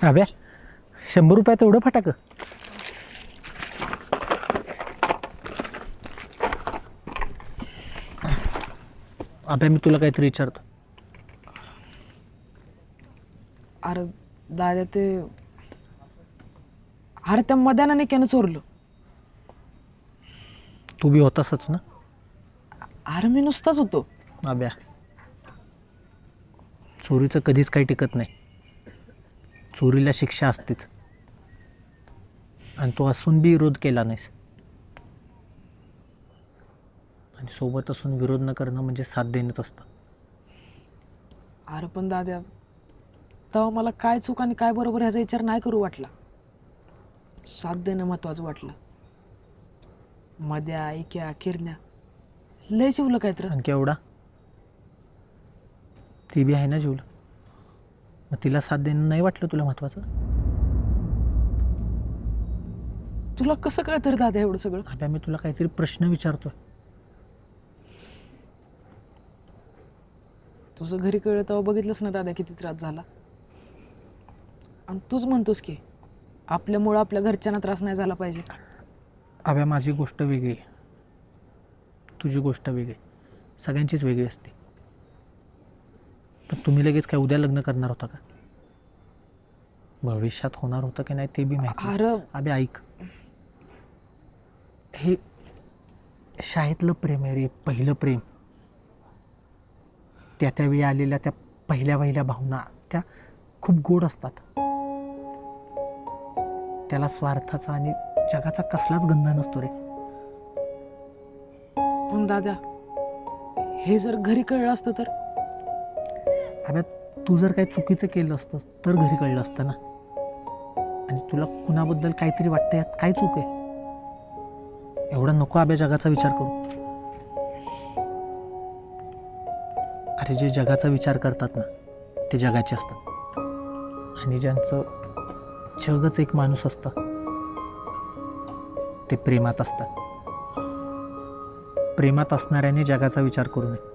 अभ्या 100 रुपयात तेवढं फटाक. अभ्या मी तुला काहीतरी विचारतो. अरे दादा ते अरे त्या मध्यानाने केनं चोरलं. तू बी होतासच ना. अरे मी नुसताच होतो. अभ्या चोरीचं कधीच काही टिकत नाही. चोरीला शिक्षा असतेच. आणि तो असून बी विरोध केला नाहीस. आणि सोबत असून विरोध न करणं म्हणजे साथ देणंच असतं. अरे पण दादा तेव्हा मला काय चूक आणि काय बरोबर ह्याचा विचार नाही करू वाटला. साथ देणं महत्वाचं वाटलं. मध्या ऐक्या किरण्या लय चिवलं काय तर. आणि केवढा ती बी आहे ना जीवलं. मग तिला साथ देणं नाही वाटलं तुला महत्वाचं. तुला कसं कळतं रे दादा एवढं सगळं. आता मी तुला काहीतरी प्रश्न विचारतोय. तुझं घरी कळलं तेव्हा बघितलंस ना दादा किती त्रास झाला. आणि तूच म्हणतोस की आपल्यामुळं आपल्या घरच्यांना त्रास नाही झाला पाहिजे. अभ्या माझी गोष्ट वेगळी आहे. तुझी गोष्ट वेगळी. सगळ्यांचीच वेगळी असते. पण तुम्ही लगेच काय उद्या लग्न करणार होता का. भविष्यात होणार होतं की नाही ते बी माहिती नाही. अरे अबे ऐक, हे शाळेतलं प्रेम आहे रे. पहिलं प्रेम. त्यावेळी आलेल्या त्या पहिल्या भावना त्या खूप गोड असतात. त्याला स्वार्थाचा आणि जगाचा कसलाच गंध नसतो रे. पण दादा हे जर घरी कळलं असतं तर. अबे तू जर काही चुकीचं केलं असतं तर घरी कळलं असतं ना. आणि तुला कुणाबद्दल काहीतरी वाटतं यात काय चूक आहे. एवढा नको अबे जगाचा विचार करू. अरे जे जगाचा विचार करतात ना ते जगाचे असतात. आणि ज्यांचं जगच एक माणूस असतं ते प्रेमात असतात. प्रेमात असणाऱ्याने जगाचा विचार करू नये.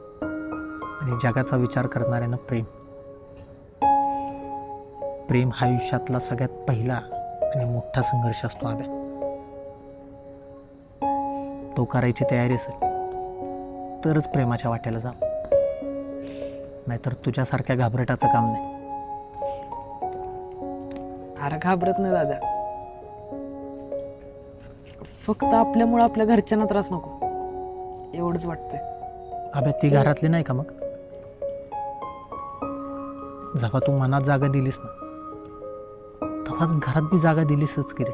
आणि जगाचा विचार करणाऱ्यानं प्रेम हा आयुष्यातला सगळ्यात पहिला आणि मोठा संघर्ष असतो अबे. तो करायची तयारी असेल तरच प्रेमाच्या वाट्याला जा. नाहीतर तुझ्यासारख्या घाबरटाचं काम नाही. अरे घाबरत नाही दादा. फक्त आपल्यामुळं आपल्या घरच्यांना त्रास नको एवढंच वाटतंय. अबे ती घरातली नाही का मग. जेव्हा तू मनात जागा दिलीस ना तेव्हाच घरात बी जागा दिलीसच की रे.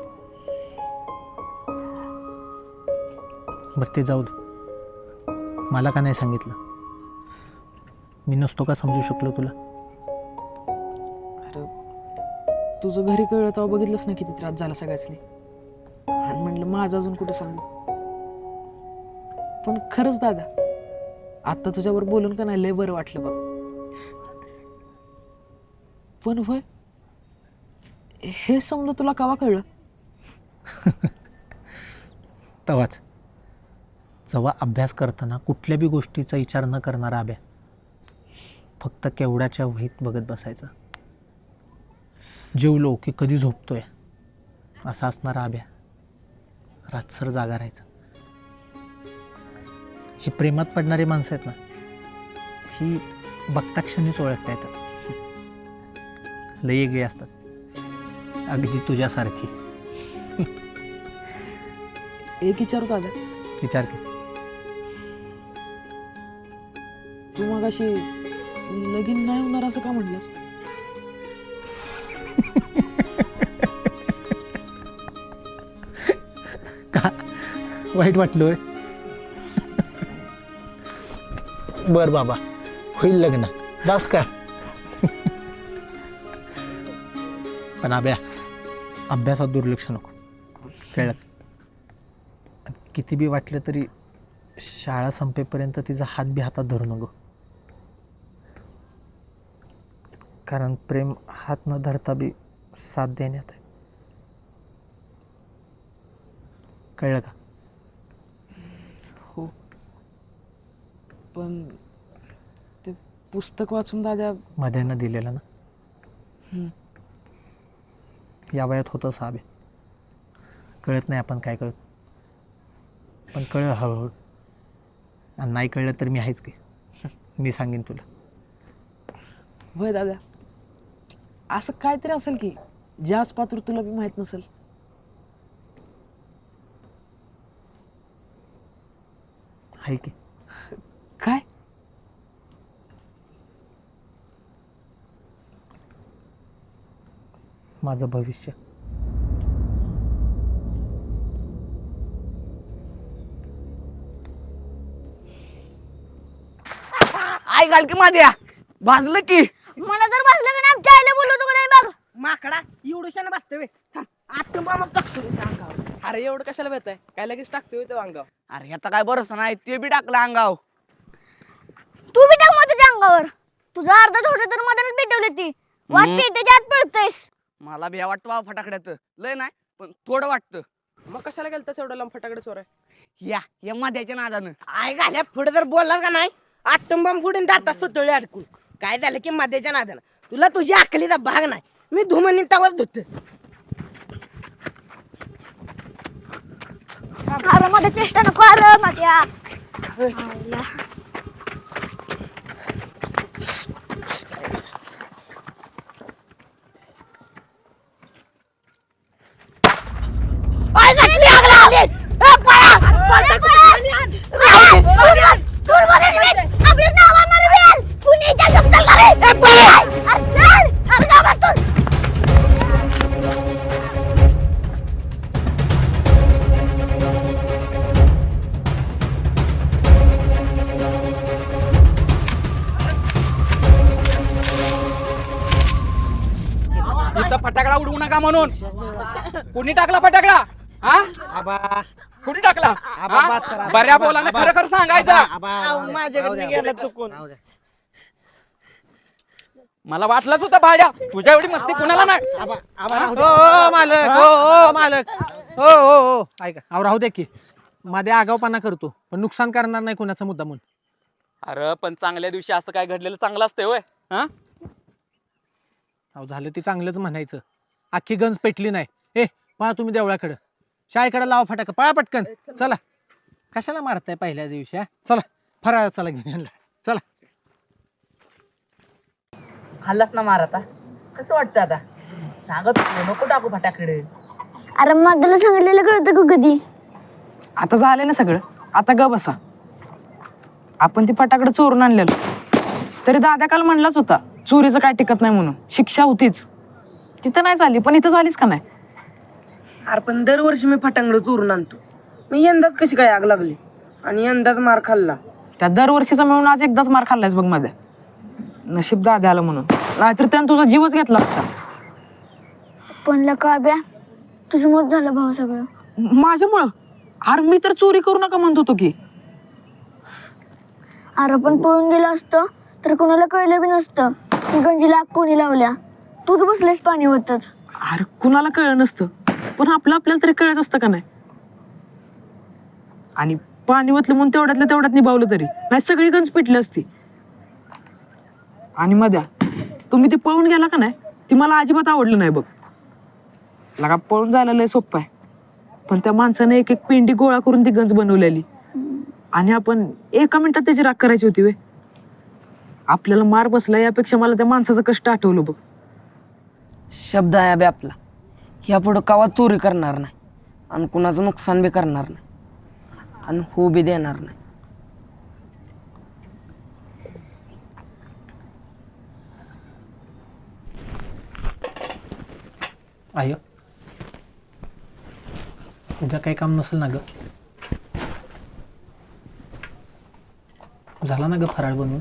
बरं ते जाऊ दे. मला का नाही सांगितलं. मी नसतो का समजू शकलो तुला. अरे तुझं घरी कळलं तेव्हा बघितलंस ना किती त्रास झाला सगळ्याचनी. आणि म्हणलं माझं अजून कुठं सांगू. पण खरंच दादा आता तुझ्यावर बोलून का नाही लय बरं वाटलं बघ. पण होय हे समजा तुला केव्हा कळलं. तेव्हाच जेव्हा अभ्यास करताना कुठल्या बी गोष्टीचा विचार न करणारा अभ्या फक्त केवढ्याच्या वहीत बघत बसायचा. जेवलो की कधी झोपतोय असा असणारा अभ्या रातसर जागा राहायचा. ही प्रेमात पडणारी माणसं आहेत ना ही बघता क्षणीच ओळखता येतात. लई वेगळी असतात. अगदी तुझ्यासारखी. एक विचारू दादा. विचार की. तू मग अशी लगीन नाही होणार असं का म्हटलंस. का वाईट वाटलोय. बर बाबा होईल लग्न बस का. पण अभ्यासात दुर्लक्ष नको. कळलं. किती बी वाटलं तरी शाळा संपेपर्यंत तिचा हात बी हातात धरू नको. कारण प्रेम हात न धरता बी साथ देण्यात आहे. कळलं का. हो पण ते पुस्तक वाचून दादा. मध्यानं दिलेलं ना. या वयात होतं साबे, कळत नाही आपण काय करत, पण कळलं हळूहळू. आणि नाही कळलं तर मी आहेच की, मी सांगेन तुला. होय दादा, असं काहीतरी असेल की ज्याच पात्र तुला बी माहित नसेल. आहे की. काय? माझं भविष्य. आई घाल की माझ्या भाजलं की. मला तर बसलं का नाही आमच्या आईला बोलवतो का नाही बघ. माकडा एवढ्याशाने बसतोय आठ टाकतो अंगावर. अरे एवढं कशाला भेटताय, काय लगेच टाकतोय तो अंगावर. अरे ह्याचा काय भरोसा नाही, ते बी टाकलं अंगाव. तू बी टाक मग त्याच्या अंगावर. तुझा अर्धा थोडं तर मधानच पेटवली ती वाट पेटायच्या आत पळतोयस. मला बी वाटतं बाबा फटाकड्याचं लय नाही पण थोडं वाटतं. मग कशाला गेलतास एवढं लांब फटाकडे चोराय? या मध्याच्या नादानं. आई घाल्या पुढे जर बोलला का नाही आटंबम फुडून जातात सुतळी अडकून. काय झालं की मध्याच्या नादानं तुला तुझ्या अकलीचा भाग नाही. मी धुमनी तवाच धुत. अरे मध्ये चेष्टा नको अरे माझ्या आईला. आई घातली आग लावली. ए पळा. तू मध्ये निघ. आपलं नाव आणणार बेल. कुणीच्या जप्तल करे. ए पळ. अरे चल. अरे का बसतो. इथं फटाकडा उडवू नका म्हणून. कोणी टाकला फटाकडा? हा आबा कोणी टाकला? आबा, बस करा. बऱ्या बोलाने खरं खरं सांगायचं. माझ्याकडे गेला चुकून. मला वाटलंच होतं भाड्या तुझ्या एवढी मस्ती कुणाला नाही. हो मालक, हो मालक, हो ऐका, अहो राहू द्या की. मध्ये आगाऊपणा करतो पण नुकसान करणार नाही कोणाचा मुद्दा म्हणून. अरे पण चांगल्या दिवशी असं काय घडलेलं चांगलं असतंय होय. हा अहो झालं ते चांगलंच म्हणायचं. अख्खी गंज पेटली नाही. ए पळा तुम्ही देवळाकडं, शाळेकडे लावा फटाका, पळा पटकन. चला, कशाला मारताय पहिल्या दिवशी? हा चला, फराळ चला घेऊन यांना. चला. हल्लाच ना मार आता. कसं वाटतं आता? सांगत होतो, नको टाकू फटाकडे. अरे मधलं सांगितलेलं कळतं का कधी? आता झालंय ना सगळं, आता ग बसा. आपण ती फटाकडे चोरून आणलेलं तरी दादा काल म्हणलाच होता चोरीचं काय टिकत नाही म्हणून. शिक्षा होतीच, तिथं नाही झाली पण इथं झालीच का नाही? अरे पण दरवर्षी मी फटांगड चोरून आणतो. मी यंदाच कशी काय आग लागली आणि यंदाच मार खाल्ला. त्या दरवर्षीचा मिळून आज एकदाच मार खाल्लायस बघ मध्ये. नशीब दादा आलं म्हणून, नाहीतर त्यानं तुझा जीवच घेतला असता. पण लका ब्या तुझं मत झालं भाऊ सगळं. माझ्यामुळं? अरे मी तर चोरी करू नका म्हणत होतो की. अरे पण पळून गेलं असतं तर कोणाला कळलं बी नसतं की गंजीला आग कोणी लावल्या. तूच बसलेस पाणी होतच. अरे कुणाला कळलं नसतं पण आपल्याला तरी कळत असतं का नाही? आणि पाणी ओतलं म्हणून तेवढ्यात निभावलं तरी नाही सगळी गंज पिटली असती. आणि मध्या तुम्ही ते पळून गेला का नाही, ती मला अजिबात आवडलं नाही बघ. लगा पळून जायला लय सोपं आहे, पण त्या माणसाने एक एक पेंडी गोळा करून ती गंज बनवलेली आणि आपण एका मिनिटात त्याची राख करायची होती वे. आपल्याला मार बसला यापेक्षा मला त्या माणसाचं कष्ट आठवलं बघ. शब्द आहे बे आपला, ह्यापुढं कवा चोरी करणार नाही आणि कुणाचं नुकसान बी करणार नाही आणि होऊ बी देणार नाही. आय उद्या काही काम नसेल ना ग? झाला ना ग फराळ बनवून?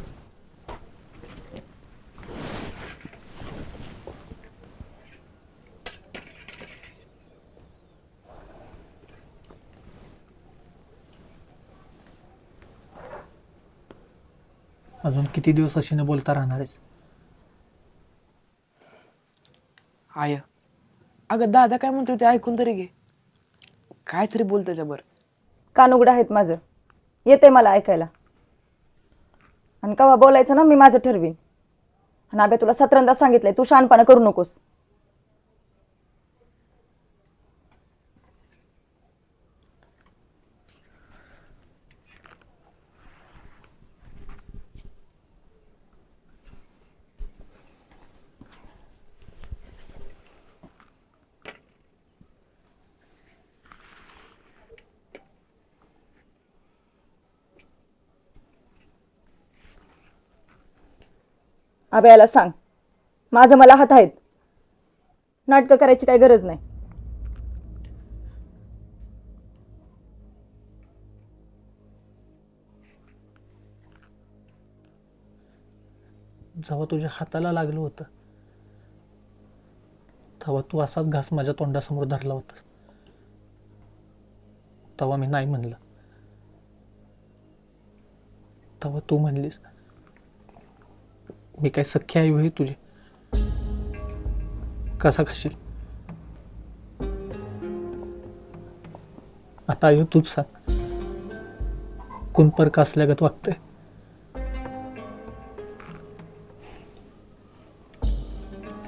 अजून किती दिवस अशी न बोलता राहणार आहेस? आय अगं दादा काय म्हणतो ते ऐकून तरी घे. काय तरी बोल त्याच्यावर. कान उघडं आहेत माझं, येते मला ऐकायला. आणि कवा बोलायचं ना मी माझं ठरवीन. आणि अबे तुला 17दा सांगितलंय तू शहाणपणा करू नकोस. आब्याला सांग माझं मला हात आहेत, नाटकं करायची काही गरज नाही. जेव्हा तुझ्या हाताला लागलं होतं तेव्हा तू असाच घास माझ्या तोंडासमोर धरला होतास. तेव्हा मी नाही म्हणलं. तेव्हा तू म्हणलीस मी काय सख्खी आई होई तुझी, कसा खाशील. आता आई तूच सांग, कोण परका असल्यागत वागतंय.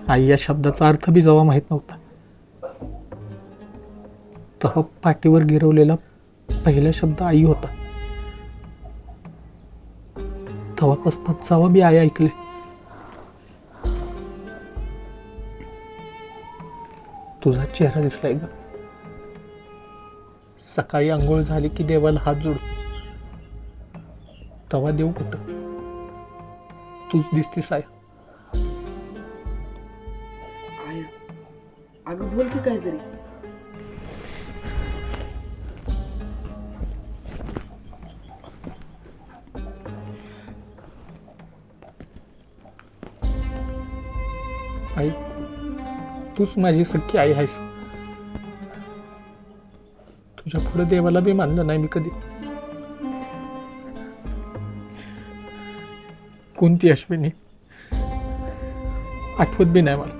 आई या शब्दाचा अर्थ बी जेव्हा माहित नव्हता तेव्हा पाठीवर गिरवलेला पहिला शब्द आई होता. तेव्हापासून जेव्हा बी आई ऐकले तुझा चेहरा दिसलाय ग. सकाळी आंघोळ झाली की देवाला हात जोड, तेव्हा देव कुठं, तूच दिसतीस आहे. अगं बोल की काहीतरी. आई तूच माझी सख्खी आई आहेस. तुझ्या पुढे देवाला बी मानलं नाही मी कधी. कोणती अश्विनी आठवत बी नाही मला.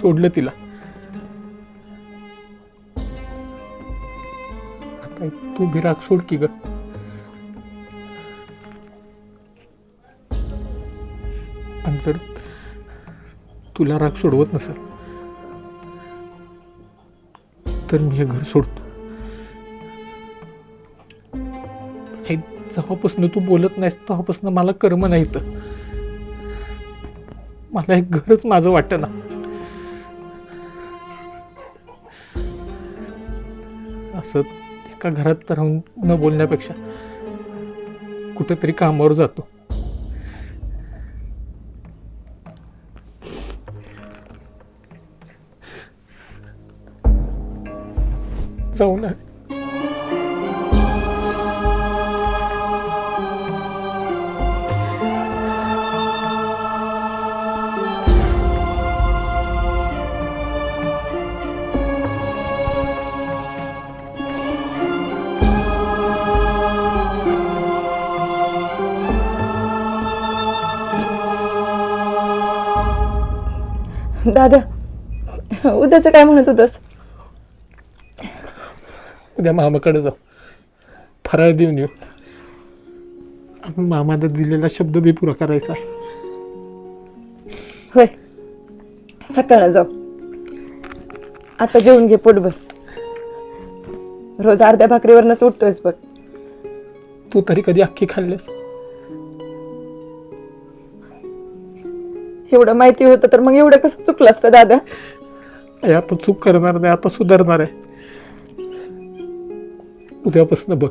सोडलं तिला. आता तू भी राग सोड की ग. आणि जर तुला राग सोडवत नसेल तर मी हे घर सोडतो. हे जेव्हापासून तू बोलत नाहीस तेव्हापासून मला कर्म नाही तर मला एक घरच माझं वाटतं ना. असं एका घरात राहून न बोलण्यापेक्षा कुठेतरी कामावर जातो. जाऊ ना. दादा उद्याचं काय म्हणत होतस? उद्या मामाकडे जाऊ, फराळ देऊन येऊ. मामाला दिलेला शब्द बी पुरा करायचा. होय सकाळला जाऊ. आता जेवून घे पोटभर. रोज अर्ध्या भाकरीवरनच उठतोयस बघ. तू तरी कधी अख्खी खाल्लेस? एवढं माहिती होतं तर मग एवढं कसं चुकलास का दादा? आता चूक करणार नाही, आता सुधारणार आहे. उद्यापासून बघ